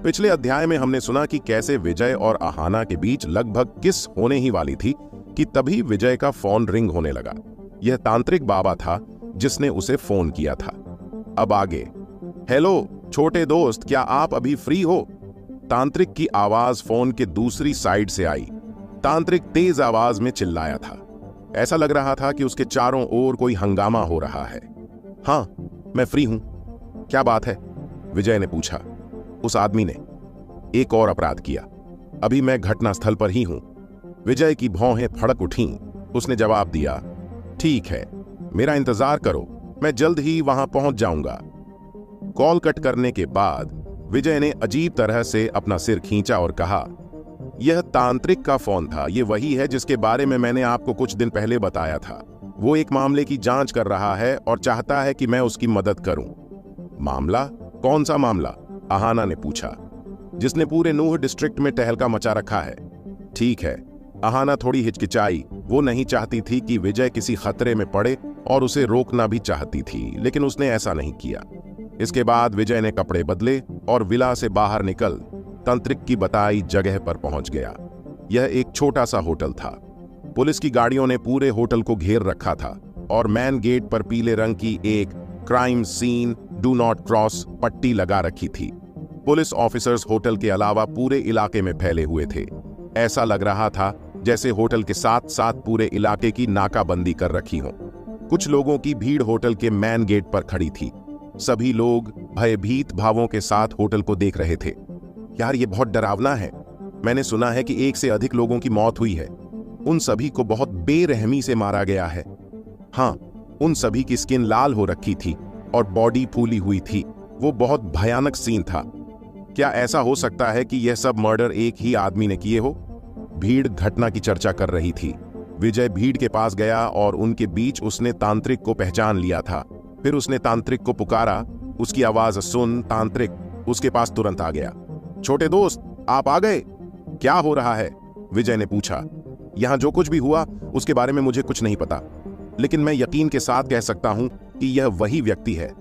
पिछले अध्याय में हमने सुना कि कैसे विजय और आहाना के बीच लगभग किस होने ही वाली थी कि तभी विजय का फोन रिंग होने लगा। यह तांत्रिक बाबा था जिसने उसे फोन किया था। अब आगे। हेलो छोटे दोस्त, क्या आप अभी फ्री हो? तांत्रिक की आवाज फोन के दूसरी साइड से आई। तांत्रिक तेज आवाज में चिल्लाया था। ऐसा लग रहा था कि उसके चारों ओर कोई हंगामा हो रहा है। हाँ, मैं फ्री हूं। क्या बात है? विजय ने पूछा। उस आदमी ने एक और अपराध किया। अभी मैं घटनास्थल पर ही हूं। विजय की भौहें फड़क उठीं। उसने जवाब दिया, ठीक है, मेरा इंतजार करो, मैं जल्द ही वहां पहुंच जाऊंगा। कॉल कट करने के बाद विजय ने अजीब तरह से अपना सिर खींचा और कहा, यह तांत्रिक का फोन था। यह वही है जिसके बारे में मैंने आपको कुछ दिन पहले बताया था। वो एक मामले की जांच कर रहा है और चाहता है कि मैं उसकी मदद करूं। मामला? कौन सा मामला? आहाना ने पूछा, जिसने पूरे नूह डिस्ट्रिक्ट में टहलका मचा रखा है। ठीक है। आहाना थोड़ी हिचकिचाई। वो नहीं चाहती थी कि विजय किसी खतरे में पड़े और उसे रोकना भी चाहती थी, लेकिन उसने ऐसा नहीं किया। इसके बाद विजय ने कपड़े बदले और विला से बाहर निकल तांत्रिक की बताई जगह पर पहुंच गया। यह एक छोटा सा होटल था। पुलिस की गाड़ियों ने पूरे होटल को घेर रखा था और मैन गेट पर पीले रंग की एक crime scene do not cross पट्टी लगा रखी थी। पुलिस ऑफिसर्स होटल के अलावा पूरे इलाके में फैले हुए थे। ऐसा लग रहा था जैसे होटल के साथ साथ पूरे इलाके की नाकाबंदी कर रखी हो। कुछ लोगों की भीड़ होटल के मैन गेट पर खड़ी थी। सभी लोग भयभीत भावों के साथ होटल को देख रहे थे। यार, ये बहुत डरावना है। मैंने सुना है कि 1 से अधिक लोगों की मौत हुई है। उन सभी को बहुत बेरहमी से मारा गया है। हाँ, उन सभी की स्किन लाल हो रखी थी और बॉडी फूली हुई थी। वो बहुत भयानक सीन था। क्या ऐसा हो सकता है कि यह सब मर्डर एक ही आदमी ने किए हो? भीड़ घटना की चर्चा कर रही थी। विजय भीड़ के पास गया और उनके बीच उसने तांत्रिक को पहचान लिया था। फिर उसने तांत्रिक को पुकारा। उसकी आवाज सुन तांत्रिक उसके पास तुरंत आ गया। छोटे दोस्त, आप आ गए? क्या हो रहा है? विजय ने पूछा। यहां जो कुछ भी हुआ उसके बारे में मुझे कुछ नहीं पता, लेकिन मैं यकीन के साथ कह सकता हूं कि यह वही व्यक्ति है।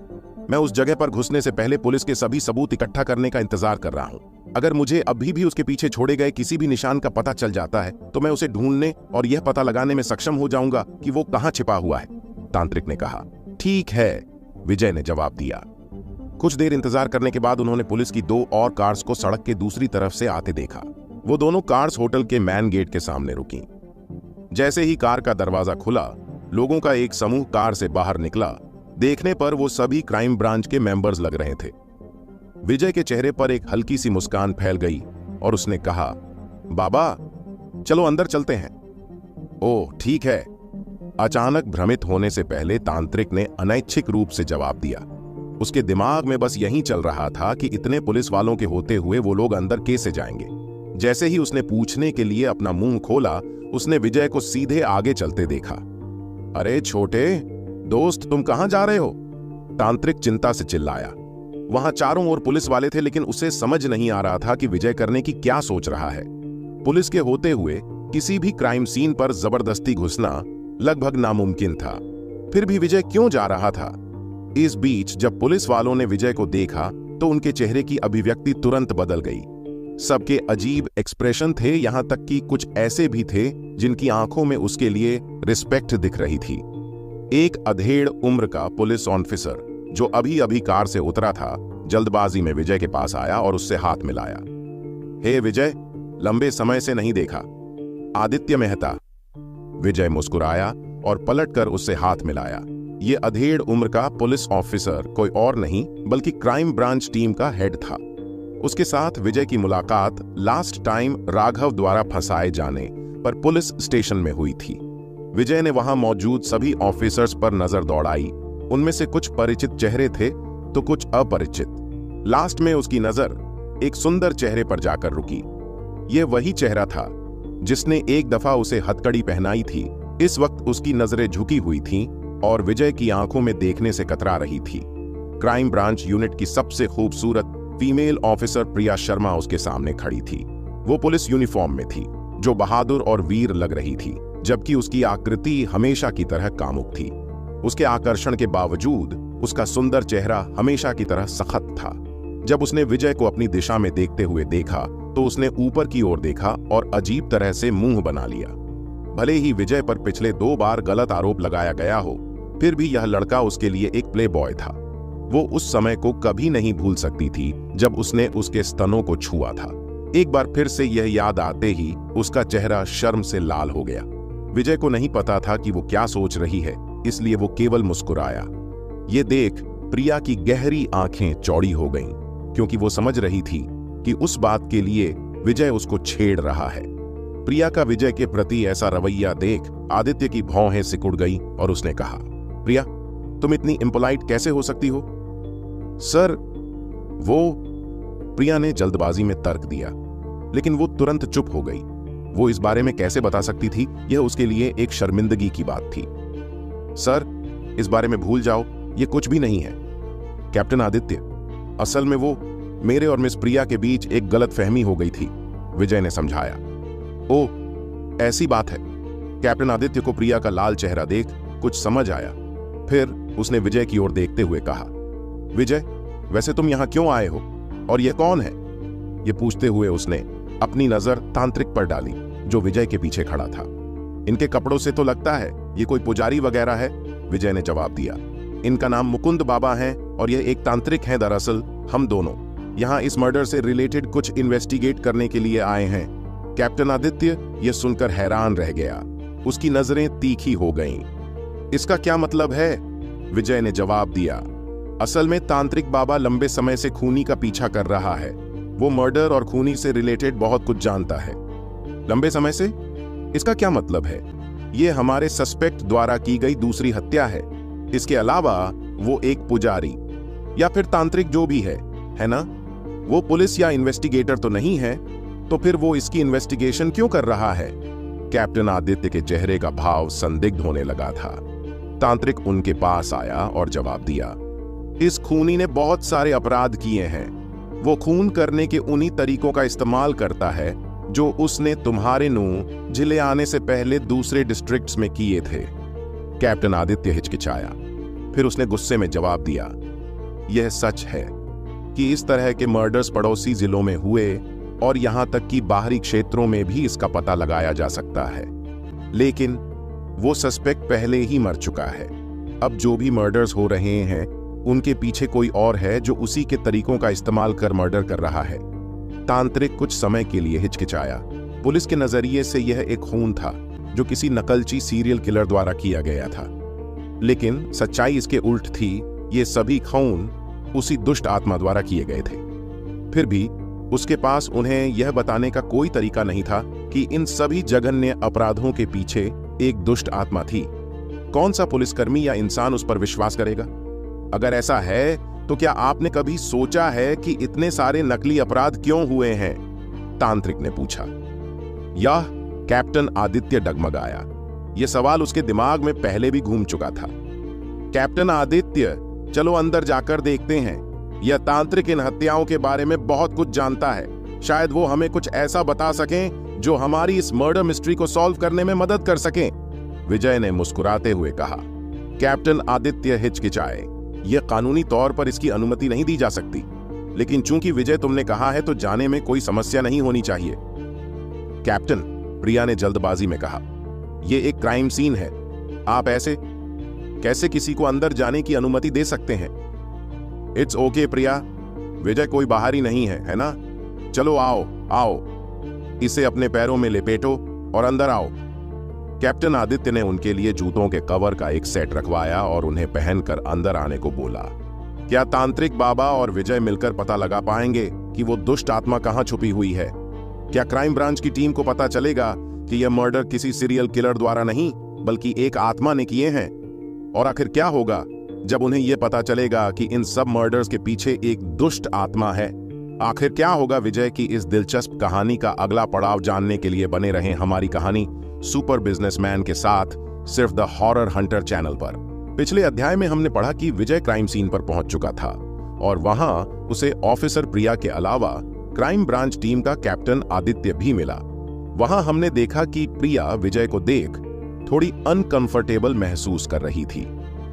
मैं उस जगह पर घुसने से पहले पुलिस के सभी सबूत इकट्ठा करने का इंतजार कर रहा हूं। अगर मुझे अभी भी उसके पीछे छोड़े गए किसी भी निशान का पता चल जाता है तो मैं उसे ढूंढने और यह पता लगाने में सक्षम हो जाऊंगा कि वो कहां छिपा हुआ है, तांत्रिक ने कहा। ठीक है, विजय ने जवाब दिया। कुछ देर इंतजार करने के बाद उन्होंने पुलिस की 2 और कार्स को सड़क के दूसरी तरफ से आते देखा। वो दोनों कार्स होटल के मैन गेट के सामने रुकी। जैसे ही कार का दरवाजा खुला, लोगों का एक समूह कार से बाहर निकला। देखने पर वो सभी क्राइम ब्रांच के मेंबर्स लग रहे थे। विजय के चेहरे पर एक हल्की सी मुस्कान फैल गई और उसने कहा, बाबा, चलो अंदर चलते हैं। ओह, ठीक है। अचानक भ्रमित होने से पहले तांत्रिक ने अनैच्छिक रूप से जवाब दिया। उसके दिमाग में बस यही चल रहा था कि इतने पुलिस वालों के होते हुए वो लोग अंदर कैसे जाएंगे। जैसे ही उसने पूछने के लिए अपना मुंह खोला, उसने विजय को सीधे आगे चलते देखा। अरे छोटे दोस्त, तुम कहां जा रहे हो? तांत्रिक चिंता से चिल्लाया। वहां चारों ओर पुलिस वाले थे, लेकिन उसे समझ नहीं आ रहा था कि विजय करने की क्या सोच रहा है। पुलिस के होते हुए किसी भी क्राइम सीन पर जबरदस्ती घुसना लगभग नामुमकिन था। फिर भी विजय क्यों जा रहा था? इस बीच जब पुलिस वालों ने विजय को देखा तो उनके चेहरे की अभिव्यक्ति तुरंत बदल गई। सबके अजीब एक्सप्रेशन थे, यहां तक कि कुछ ऐसे भी थे जिनकी आंखों में उसके लिए रिस्पेक्ट दिख रही थी। एक अधेड़ उम्र का पुलिस ऑफिसर जो अभी अभी कार से उतरा था, जल्दबाजी में विजय के पास आया और उससे हाथ मिलाया। हे विजय, लंबे समय से नहीं देखा। आदित्य मेहता। विजय मुस्कुराया और पलटकर उससे हाथ मिलाया। ये अधेड़ उम्र का पुलिस ऑफिसर कोई और नहीं बल्कि क्राइम ब्रांच टीम का हेड था। उसके साथ विजय की मुलाकात लास्ट टाइम राघव द्वारा फंसाए जाने पर पुलिस स्टेशन में हुई थी। विजय ने वहां मौजूद सभी ऑफिसर्स पर नजर दौड़ाई। उनमें से कुछ परिचित चेहरे थे तो कुछ अपरिचित। लास्ट में उसकी नजर एक सुंदर चेहरे पर जाकर रुकी। यह वही चेहरा था जिसने एक दफा उसे हथकड़ी पहनाई थी। इस वक्त उसकी नजरें झुकी हुई थीं और विजय की आंखों में देखने से कतरा रही थी। क्राइम ब्रांच यूनिट की सबसे खूबसूरत फीमेल ऑफिसर प्रिया शर्मा उसके सामने खड़ी थी। वो पुलिस यूनिफॉर्म में थी, जो बहादुर और वीर लग रही थी, जबकि उसकी आकृति हमेशा की तरह कामुक थी। उसके आकर्षण के बावजूद उसका सुंदर चेहरा हमेशा की तरह सख्त था। जब उसने विजय को अपनी दिशा में देखते हुए देखा तो उसने ऊपर की ओर देखा और अजीब तरह से मुंह बना लिया। भले ही विजय पर पिछले 2 बार गलत आरोप लगाया गया हो, फिर भी यह लड़का उसके लिए एक प्ले बॉय था। वो उस समय को कभी नहीं भूल सकती थी जब उसने उसके स्तनों को छुआ था। एक बार फिर से यह याद आते ही उसका चेहरा शर्म से लाल हो गया। विजय को नहीं पता था कि वो क्या सोच रही है, इसलिए वो केवल मुस्कुराया। ये देख प्रिया की गहरी आंखें चौड़ी हो गईं, क्योंकि वो समझ रही थी कि उस बात के लिए विजय उसको छेड़ रहा है। प्रिया का विजय के प्रति ऐसा रवैया देख आदित्य की भौहें सिकुड़ गई और उसने कहा, प्रिया, तुम इतनी इम्पोलाइट कैसे हो सकती हो? सर, वो प्रिया ने जल्दबाजी में तर्क दिया, लेकिन वो तुरंत चुप हो गई। वो इस बारे में कैसे बता सकती थी? यह उसके लिए एक शर्मिंदगी की बात थी। सर, इस बारे में भूल जाओ, ये कुछ भी नहीं है। कैप्टन आदित्य, असल में वो मेरे और मिस प्रिया के बीच एक गलतफहमी हो गई थी, विजय ने समझाया। ओह, ऐसी बात है। कैप्टन आदित्य को प्रिया का लाल चेहरा देख कुछ समझ आया। फिर उसने विजय की ओर देखते हुए कहा, विजय, वैसे तुम यहां क्यों आए हो और यह कौन है? ये पूछते हुए उसने अपनी नजर तांत्रिक पर डाली, जो विजय के पीछे खड़ा था। इनके कपड़ों से तो लगता है ये कोई पुजारी वगैरह है, विजय ने जवाब दिया। इनका नाम मुकुंद बाबा है और यह एक तांत्रिक हैं। दरअसल हम दोनों यहां इस मर्डर से रिलेटेड कुछ इन्वेस्टिगेट करने के लिए आए हैं। कैप्टन आदित्य यह सुनकर हैरान रह गया। उसकी नजरें तीखी हो गईं। इसका क्या मतलब है? विजय ने जवाब दिया, असल में तांत्रिक बाबा लंबे समय से खूनी का पीछा कर रहा है। वो मर्डर और खूनी से रिलेटेड बहुत कुछ जानता है। लंबे समय से? इसका क्या मतलब है? ये हमारे सस्पेक्ट द्वारा की गई दूसरी हत्या है। इसके अलावा वो एक पुजारी या फिर तांत्रिक जो भी है ना? वो पुलिस या इन्वेस्टिगेटर तो नहीं है, तो फिर वो इसकी इन्वेस्टिगेशन क्यों कर रहा है? कैप्टन आदित्य के चेहरे का भाव संदिग्ध होने लगा था। तांत्रिक उनके पास आया और जवाब दिया, इस खूनी ने बहुत सारे अपराध किए हैं। वो खून करने के उन्हीं तरीकों का इस्तेमाल करता है जो उसने तुम्हारे नु जिले आने से पहले दूसरे डिस्ट्रिक्ट्स में किए थे। कैप्टन आदित्य हिचकिचाया, फिर उसने गुस्से में जवाब दिया, यह सच है कि इस तरह के मर्डर्स पड़ोसी जिलों में हुए और यहां तक कि बाहरी क्षेत्रों में भी इसका पता लगाया जा सकता है, लेकिन वो सस्पेक्ट पहले ही मर चुका है। अब जो भी मर्डर्स हो रहे हैं उनके पीछे कोई और है जो उसी के तरीकों का इस्तेमाल कर मर्डर कर रहा है। तांत्रिक कुछ समय के लिए हिचकिचाया। पुलिस के नजरिए से यह एक खून था जो किसी नकलची सीरियल किलर द्वारा किया गया था, लेकिन सच्चाई इसके उल्ट थी। ये सभी खून उसी दुष्ट आत्मा द्वारा किए गए थे। फिर भी उसके पास उन्हें यह बताने का कोई तरीका नहीं था कि इन सभी जघन्य अपराधों के पीछे एक दुष्ट आत्मा थी। कौन सा पुलिसकर्मी या इंसान उस पर विश्वास करेगा? अगर ऐसा है तो क्या आपने कभी सोचा है कि इतने सारे नकली अपराध क्यों हुए हैं? तांत्रिक ने पूछा। यह कैप्टन आदित्य डगमगाया। यह सवाल उसके दिमाग में पहले भी घूम चुका था। कैप्टन आदित्य, चलो अंदर जाकर देखते हैं। यह तांत्रिक इन हत्याओं के बारे में बहुत कुछ जानता है। शायद वो हमें कुछ ऐसा बता सकें जो हमारी इस मर्डर मिस्ट्री को सॉल्व करने में मदद कर सकें, विजय ने मुस्कुराते हुए कहा। कैप्टन आदित्य हिचकिचाए। यह कानूनी तौर पर इसकी अनुमति नहीं दी जा सकती, लेकिन चूंकि विजय तुमने कहा है तो जाने में कोई समस्या नहीं होनी चाहिए। कैप्टन, प्रिया ने जल्दबाजी में कहा, यह एक क्राइम सीन है। आप ऐसे कैसे किसी को अंदर जाने की अनुमति दे सकते हैं? इट्स ओके प्रिया, विजय कोई बाहरी नहीं है ना? चलो आओ आओ, इसे अपने पैरों में लपेटो और अंदर आओ। कैप्टन आदित्य ने उनके लिए जूतों के कवर का एक सेट रखवाया और उन्हें पहनकर अंदर आने को बोला। क्या तांत्रिक बाबा और विजय मिलकर पता लगा पाएंगे कि वो दुष्ट आत्मा कहां छुपी हुई है? क्या क्राइम ब्रांच की टीम को पता चलेगा कि यह मर्डर किसी सीरियल किलर द्वारा नहीं बल्कि एक आत्मा ने किए हैं? और आखिर क्या होगा जब उन्हें यह पता चलेगा कि इन सब मर्डर्स के पीछे एक दुष्ट आत्मा है? आखिर क्या होगा विजय की इस दिलचस्प कहानी का अगला पड़ाव जानने के लिए बने रहें हमारी कहानी सुपर बिजनेसमैन के साथ, सिर्फ द हॉरर हंटर चैनल पर। पिछले अध्याय में हमने पढ़ा कि विजय क्राइम सीन पर पहुंच चुका था और वहां उसे ऑफिसर प्रिया के अलावा क्राइम ब्रांच टीम का कैप्टन आदित्य भी मिला। वहां हमने देखा कि प्रिया विजय को देख थोड़ी अनकंफर्टेबल महसूस कर रही थी।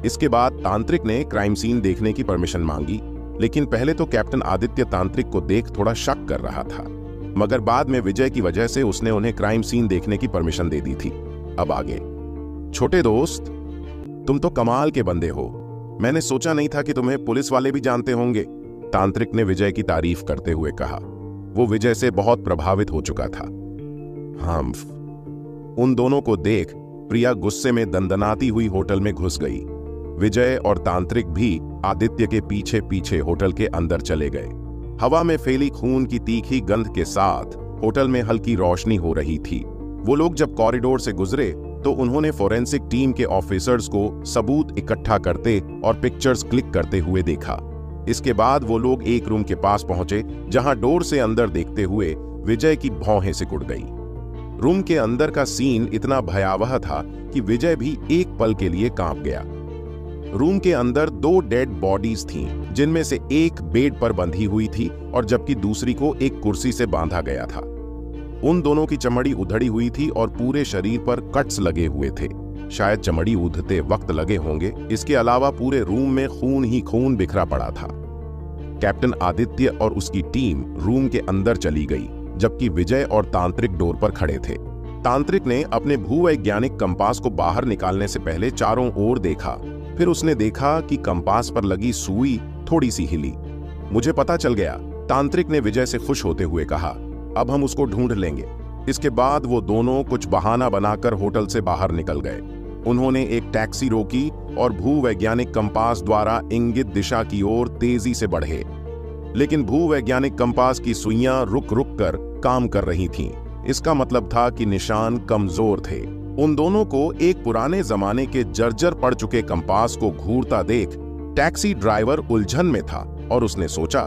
इसके बाद तांत्रिक ने क्राइम सीन देखने की परमिशन मांगी लेकिन पहले तो कैप्टन आदित्य तांत्रिक को देख थोड़ा शक कर रहा था, मगर बाद में विजय की वजह से उसने उन्हें क्राइम सीन देखने की परमिशन दे दी थी। अब आगे। छोटे दोस्त, तुम तो कमाल के बंदे हो। मैंने सोचा नहीं था कि तुम्हें पुलिस वाले भी जानते होंगे, तांत्रिक ने विजय की तारीफ करते हुए कहा। वो विजय से बहुत प्रभावित हो चुका था। हम्फ। उन दोनों को देख प्रिया गुस्से में दंदनाती हुई होटल में घुस गई। विजय और तांत्रिक भी आदित्य के पीछे पीछे होटल के अंदर चले गए। हवा में फैली खून की तीखी गंध के साथ होटल में हल्की रोशनी हो रही थी। वो लोग जब कॉरिडोर से गुजरे तो उन्होंने फोरेंसिक टीम के ऑफिसर्स को सबूत इकट्ठा करते और पिक्चर्स क्लिक करते हुए देखा। इसके बाद वो लोग एक रूम के पास पहुंचे, जहां डोर से अंदर देखते हुए विजय की भौहें सिकुड़ गई। रूम के अंदर का सीन इतना भयावह था कि विजय भी एक पल के लिए कांप गया। रूम के अंदर 2 डेड बॉडीज थीं, जिनमें से एक बेड पर बंधी हुई थी और जबकि दूसरी को एक कुर्सी से बांधा गया था। उन दोनों की चमड़ी उधड़ी हुई थी और पूरे शरीर पर कट्स लगे हुए थे। शायद चमड़ी उधते वक्त लगे होंगे। इसके अलावा पूरे रूम में खून ही खून बिखरा पड़ा था। कैप्टन आदित्य और उसकी टीम रूम के अंदर चली गई, जबकि विजय और तांत्रिक डोर पर खड़े थे। तांत्रिक ने अपने भूवैज्ञानिक कंपास को बाहर निकालने से पहले चारों ओर देखा। फिर उसने देखा कि कंपास पर लगी सुई थोड़ी सी हिली। मुझे पता चल गया, तांत्रिक ने विजय से खुश होते हुए कहा। अब हम उसको ढूंढ लेंगे। इसके बाद वो दोनों कुछ बहाना बनाकर होटल से बाहर निकल गए। उन्होंने एक टैक्सी रोकी और भूवैज्ञानिक कंपास द्वारा इंगित दिशा की ओर तेजी से बढ़े। लेकिन भूवैज्ञानिक कंपास की सुइयां रुक रुक कर काम कर रही थीं। इसका मतलब था कि निशान कमजोर थे। उन दोनों को एक पुराने जमाने के जर्जर पड़ चुके कंपास को घूरता देख टैक्सी ड्राइवर उलझन में था और उसने सोचा,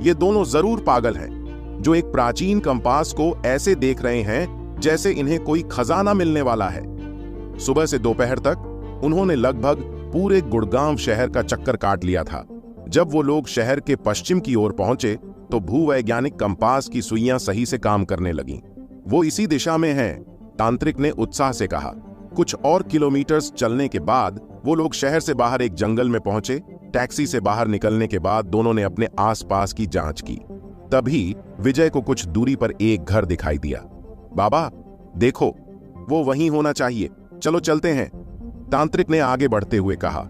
ये दोनों जरूर पागल हैं, जो एक प्राचीन कंपास को ऐसे देख रहे हैं जैसे इन्हें कोई खजाना मिलने वाला है। सुबह से दोपहर तक उन्होंने लगभग पूरे गुड़गांव शहर का चक्कर काट लिया था। जब वो लोग शहर के पश्चिम की ओर पहुंचे तो भूवैज्ञानिक कंपास की सुइयां सही से काम करने लगीं। वो इसी दिशा में हैं, तांत्रिक ने उत्साह से कहा। कुछ और किलोमीटर्स चलने के बाद वो लोग शहर से बाहर एक जंगल में पहुंचे। टैक्सी से बाहर निकलने के बाद दोनों ने अपने आसपास की जांच की। तभी विजय को कुछ दूरी पर एक घर दिखाई दिया। बाबा देखो, वो वहीं होना चाहिए, चलो चलते हैं, तांत्रिक ने आगे बढ़ते हुए कहा।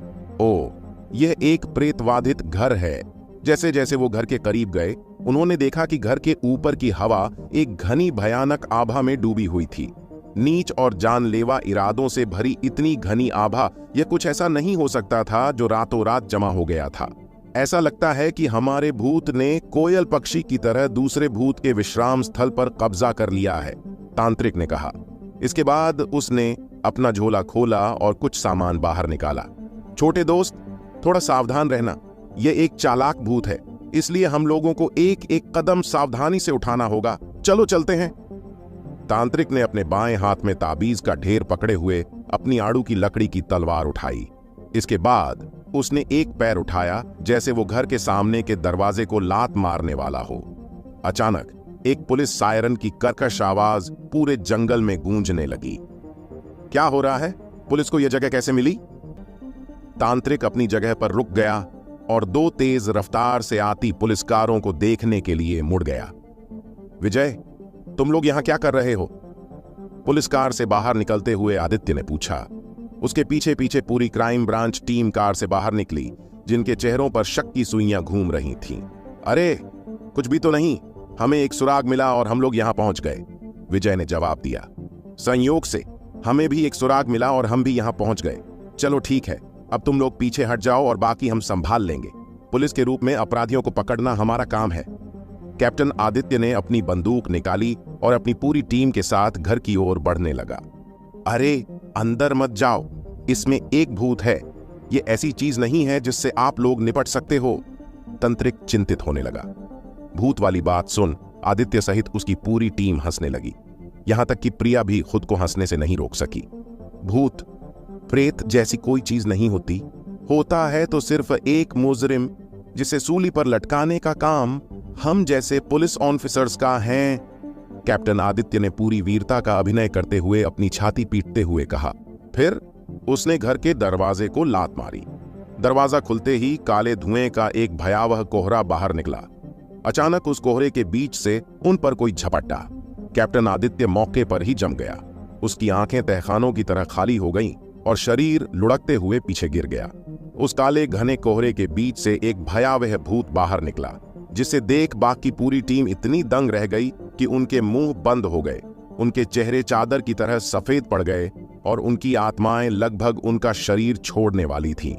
ओ, यह एक प्रेतवाधित घर है। जैसे जैसे वो घर के करीब गए, उन्होंने देखा कि घर के ऊपर की हवा एक घनी भयानक आभा में डूबी हुई थी। नीच और जानलेवा इरादों से भरी इतनी घनी आभा, यह कुछ ऐसा नहीं हो सकता था जो रातों रात जमा हो गया था। ऐसा लगता है कि हमारे भूत ने कोयल पक्षी की तरह दूसरे भूत के विश्राम स्थल पर कब्जा कर लिया है, तांत्रिक ने कहा। इसके बाद उसने अपना झोला खोला और कुछ सामान बाहर निकाला। छोटे दोस्त, थोड़ा सावधान रहना, यह एक चालाक भूत है, इसलिए हम लोगों को एक एक कदम सावधानी से उठाना होगा। चलो चलते हैं। तांत्रिक ने अपने बाएं हाथ में ताबीज का ढेर पकड़े हुए अपनी आड़ू की लकड़ी की तलवार उठाई। इसके बाद उसने एक पैर उठाया, जैसे वो घर के सामने के दरवाजे को लात मारने वाला हो। अचानक एक पुलिस सायरन की कर्कश आवाज पूरे जंगल में गूंजने लगी। क्या हो रहा है? पुलिस को यह जगह कैसे मिली? तांत्रिक अपनी जगह पर रुक गया और 2 तेज रफ्तार से आती पुलिसकारों को देखने के लिए मुड़ गया। विजय, तुम लोग यहां क्या कर रहे हो? पुलिस कार से बाहर निकलते हुए आदित्य ने पूछा। उसके पीछे पीछे पूरी क्राइम ब्रांच टीम कार से बाहर निकली, जिनके चेहरों पर शक की सुइयां घूम रही थीं। अरे कुछ भी तो नहीं, हमें एक सुराग मिला और हम लोग यहां पहुंच गए, विजय ने जवाब दिया। संयोग से हमें भी एक सुराग मिला और हम भी यहां पहुंच गए। चलो ठीक है, अब तुम लोग पीछे हट जाओ और बाकी हम संभाल लेंगे। पुलिस के रूप में अपराधियों को पकड़ना हमारा काम है। कैप्टन आदित्य ने अपनी बंदूक निकाली और अपनी पूरी टीम के साथ घर की ओर बढ़ने लगा। अरे अंदर मत जाओ, इसमें एक भूत है, ये ऐसी चीज नहीं है जिससे आप लोग निपट सकते हो, तांत्रिक चिंतित होने लगा। भूत वाली बात सुन आदित्य सहित उसकी पूरी टीम हंसने लगी। यहां तक कि प्रिया भी खुद को हंसने से नहीं रोक सकी। भूत प्रेत जैसी कोई चीज नहीं होती, होता है तो सिर्फ एक मुजरिम जिसे सूली पर लटकाने का काम हम जैसे पुलिस ऑफिसर्स का है, कैप्टन आदित्य ने पूरी वीरता का अभिनय करते हुए अपनी छाती पीटते हुए कहा। फिर उसने घर के दरवाजे को लात मारी। दरवाजा खुलते ही काले धुएं का एक भयावह कोहरा बाहर निकला। अचानक उस कोहरे के बीच से उन पर कोई झपटा। कैप्टन आदित्य मौके पर ही जम गया। उसकी आंखें तहखानों की तरह खाली हो गईं और शरीर लुढ़कते हुए पीछे गिर गया। उस काले घने कोहरे के बीच से एक भयावह भूत बाहर निकला, जिसे देख बाकी पूरी टीम इतनी दंग रह गई कि उनके मुंह बंद हो गए। उनके चेहरे चादर की तरह सफेद पड़ गए और उनकी आत्माएं लगभग उनका शरीर छोड़ने वाली थीं।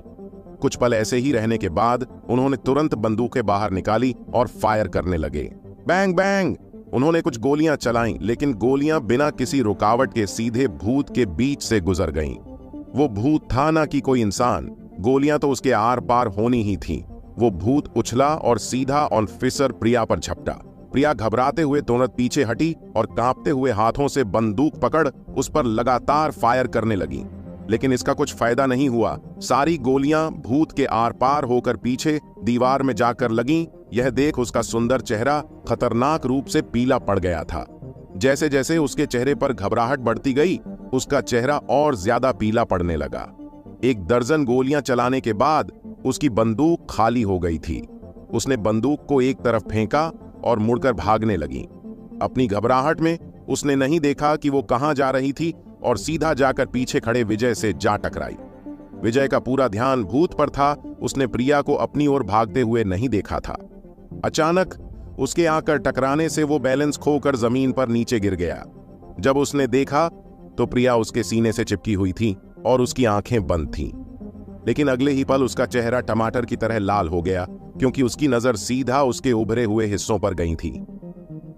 कुछ पल ऐसे ही रहने के बाद उन्होंने तुरंत बंदूकें बाहर निकाली और फायर करने लगे। Bang bang! उन्होंने कुछ गोलियां चलाईं, लेकिन गोलियां बिना किसी रुकावट के सीधे भूत के बीच से गुजर गईं। वो भूत था ना कि कोई इंसान। गोलियां तो उसके आर पार होनी ही थीं। वो भूत उछला और सीधा ऑफिसर प्रिया पर झपटा। प्रिया घबराते हुए तुरंत पीछे हटी और कांपते हुए हाथों से बंदूक पकड़ उस पर लगातार फायर करने लगी। लेकिन इसका कुछ फायदा नहीं हुआ। सारी गोलियां भूत के आर पार होकर पीछे दीवार में जाकर लगीं। यह देख उसका सुंदर चेहरा खतरनाक रूप से पीला पड़ गया था। जैसे जैसे उसके चेहरे पर घबराहट बढ़ती गई, उसका चेहरा और ज्यादा पीला पड़ने लगा। 1 दर्जन गोलियां चलाने के बाद उसकी बंदूक खाली हो गई थी। उसने बंदूक को एक तरफ फेंका और मुड़कर भागने लगी। अपनी घबराहट में उसने नहीं देखा कि वो कहां जा रही थी और सीधा जाकर पीछे खड़े विजय से जा टकराई। विजय का पूरा ध्यान भूत पर था। उसने प्रिया को अपनी ओर भागते हुए नहीं देखा था। अचानक उसके आकर टकराने से वो बैलेंस खोकर जमीन पर नीचे गिर गया। जब उसने देखा तो प्रिया उसके सीने से चिपकी हुई थी और उसकी आंखें बंद थीं। लेकिन अगले ही पल उसका चेहरा टमाटर की तरह लाल हो गया, क्योंकि उसकी नजर सीधा उसके उभरे हुए हिस्सों पर गई थी।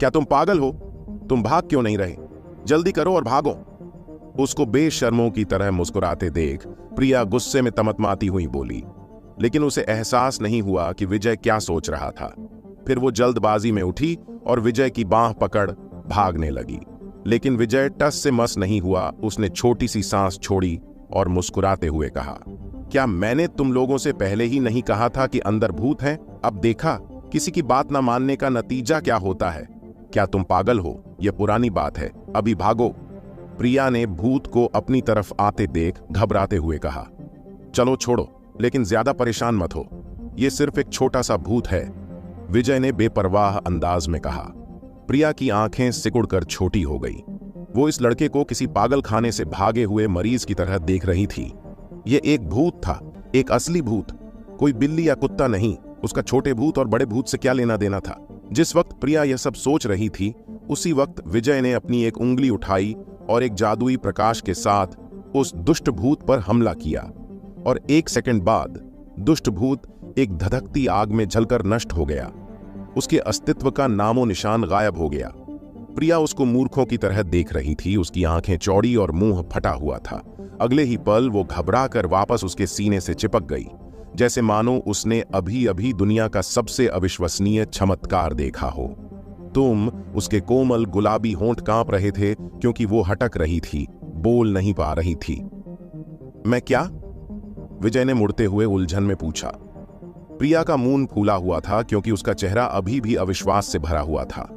क्या तुम पागल हो? तुम भाग क्यों नहीं रहे? जल्दी करो और भागो। उसको बेशर्मों की तरह मुस्कुराते देख प्रिया गुस्से में तमतमाती हुई बोली, लेकिन उसे एहसास नहीं हुआ कि विजय क्या सोच रहा था। फिर वो जल्दबाजी में उठी और विजय की बांह पकड़ भागने लगी। लेकिन विजय टस से मस नहीं हुआ। उसने छोटी सी सांस छोड़ी और मुस्कुराते हुए कहा, क्या मैंने तुम लोगों से पहले ही नहीं कहा था कि अंदर भूत हैं? अब देखा किसी की बात ना मानने का नतीजा क्या होता है। क्या तुम पागल हो? यह पुरानी बात है, अभी भागो। प्रिया ने भूत को अपनी तरफ आते देख घबराते हुए कहा, चलो छोड़ो, लेकिन ज्यादा परेशान मत हो। यह सिर्फ एक छोटा सा भूत है, विजय ने बेपरवाह अंदाज में कहा। प्रिया की आंखें सिकुड़कर छोटी हो गई। वो इस लड़के को किसी पागल खाने से भागे हुए मरीज की तरह देख रही थी। यह एक भूत था, एक असली भूत, कोई बिल्ली या कुत्ता नहीं। उसका छोटे भूत और बड़े भूत से क्या लेना देना था? जिस वक्त प्रिया यह सब सोच रही थी, उसी वक्त विजय ने अपनी एक उंगली उठाई और एक जादुई प्रकाश के साथ उस दुष्ट भूत पर हमला किया। और 1 सेकंड बाद दुष्ट भूत एक धधकती आग में जलकर नष्ट हो गया। उसके अस्तित्व का नामो निशान गायब हो गया। प्रिया उसको मूर्खों की तरह देख रही थी। उसकी आंखें चौड़ी और मुंह फटा हुआ था। अगले ही पल वो घबरा कर वापस उसके सीने से चिपक गई, जैसे मानो उसने अभी अभी दुनिया का सबसे अविश्वसनीय चमत्कार देखा हो। तुम उसके कोमल गुलाबी होंठ कांप रहे थे क्योंकि वो हटक रही थी, बोल नहीं पा रही थी। मैं क्या? विजय ने मुड़ते हुए उलझन में पूछा। प्रिया का मुंह फूला हुआ था क्योंकि उसका चेहरा अभी भी अविश्वास से भरा हुआ था।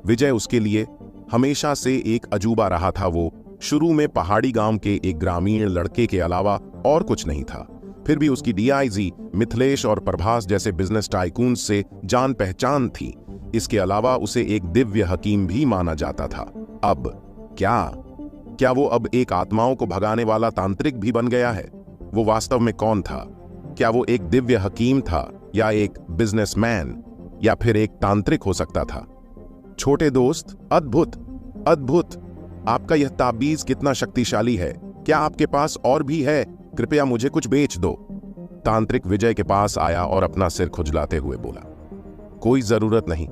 विजय उसके लिए हमेशा से एक अजूबा रहा था। वो शुरू में पहाड़ी गांव के एक ग्रामीण लड़के के अलावा और कुछ नहीं था। फिर भी उसकी डीआईजी मिथिलेश और प्रभास जैसे बिजनेस टाइकून से जान पहचान थी। इसके अलावा उसे एक दिव्य हकीम भी माना जाता था। अब क्या वो अब एक आत्माओं को भगाने वाला तांत्रिक भी बन गया है? वो वास्तव में कौन था? क्या वो एक दिव्य हकीम था, या एक बिजनेसमैन, या फिर एक तांत्रिक हो सकता था? छोटे दोस्त, अद्भुत अद्भुत! आपका यह ताबीज कितना शक्तिशाली है। क्या आपके पास और भी है? कृपया मुझे कुछ बेच दो। तांत्रिक विजय के पास आया और अपना सिर खुजलाते हुए बोला, कोई जरूरत नहीं,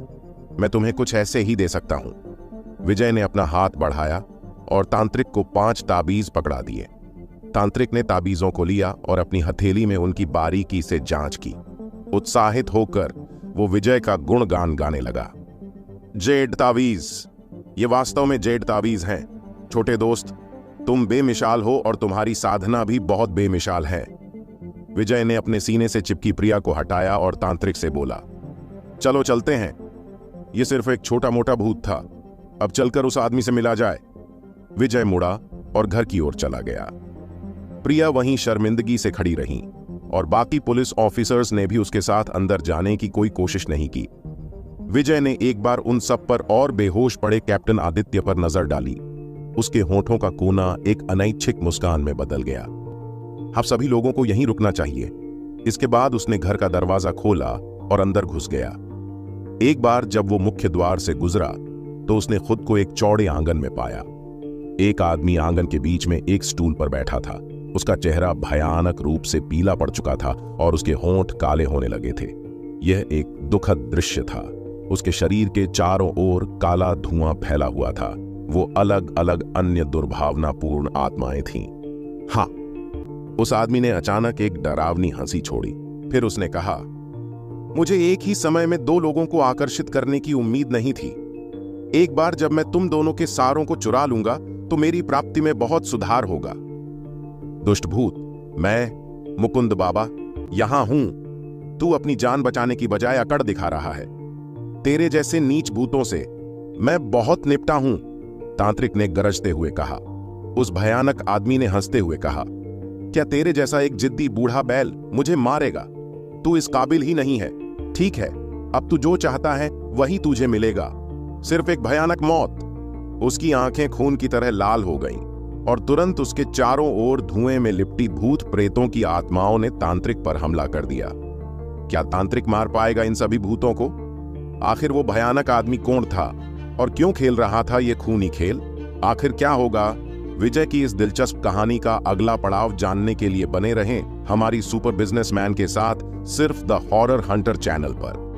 मैं तुम्हें कुछ ऐसे ही दे सकता हूं। विजय ने अपना हाथ बढ़ाया और तांत्रिक को 5 ताबीज पकड़ा दिए। तांत्रिक ने ताबीजों को लिया और अपनी हथेली में उनकी बारीकी से जांच की। उत्साहित होकर वो विजय का गुणगान गाने लगा। जेड ताबीज, ये वास्तव में जेड ताबीज हैं। छोटे दोस्त, तुम बेमिसाल हो और तुम्हारी साधना भी बहुत बेमिसाल है। विजय ने अपने सीने से चिपकी प्रिया को हटाया और तांत्रिक से बोला, चलो चलते हैं। यह सिर्फ एक छोटा मोटा भूत था, अब चलकर उस आदमी से मिला जाए। विजय मुड़ा और घर की ओर चला गया। प्रिया वहीं शर्मिंदगी से खड़ी रही। और बाकी पुलिस ऑफिसर्स ने भी उसके साथ अंदर जाने की कोई कोशिश नहीं की। विजय ने एक बार उन सब पर और बेहोश पड़े कैप्टन आदित्य पर नजर डाली। उसके होठों का कोना एक अनैच्छिक मुस्कान में बदल गया। अब सभी लोगों को यहीं रुकना चाहिए। इसके बाद उसने घर का दरवाजा खोला और अंदर घुस गया। एक बार जब वो मुख्य द्वार से गुजरा तो उसने खुद को एक चौड़े आंगन में पाया। एक आदमी आंगन के बीच में एक स्टूल पर बैठा था। उसका चेहरा भयानक रूप से पीला पड़ चुका था और उसके होंठ काले होने लगे थे। यह एक दुखद दृश्य था। उसके शरीर के चारों ओर काला धुआं फैला हुआ था। वो अलग अलग अन्य दुर्भावनापूर्ण आत्माएं थीं। हाँ, उस आदमी ने अचानक एक डरावनी हंसी छोड़ी। फिर उसने कहा, मुझे एक ही समय में दो लोगों को आकर्षित करने की उम्मीद नहीं थी। एक बार जब मैं तुम दोनों के सारों को चुरा लूंगा तो मेरी प्राप्ति में बहुत सुधार होगा। दुष्टभूत, मैं मुकुंद बाबा यहां हूं। तू अपनी जान बचाने की बजाय अकड़ दिखा रहा है। तेरे जैसे नीच भूतों से मैं बहुत निपटा हूं, तांत्रिक ने गरजते हुए कहा। उस भयानक आदमी ने हंसते हुए कहा, क्या तेरे जैसा एक जिद्दी बूढ़ा बैल मुझे मारेगा? तू इस काबिल ही नहीं है। ठीक है, अब तू जो चाहता है वही तुझे मिलेगा, सिर्फ एक भयानक मौत। उसकी आंखें खून की तरह लाल हो गईं और तुरंत उसके चारों ओर धुएं में लिपटी भूत प्रेतों की आत्माओं ने तांत्रिक पर हमला कर दिया। क्या तांत्रिक मार पाएगा इन सभी भूतों को? आखिर वो भयानक आदमी कौन था और क्यों खेल रहा था ये खूनी खेल? आखिर क्या होगा? विजय की इस दिलचस्प कहानी का अगला पड़ाव जानने के लिए बने रहें हमारी सुपर बिजनेसमैन के साथ, सिर्फ द हॉरर हंटर चैनल पर।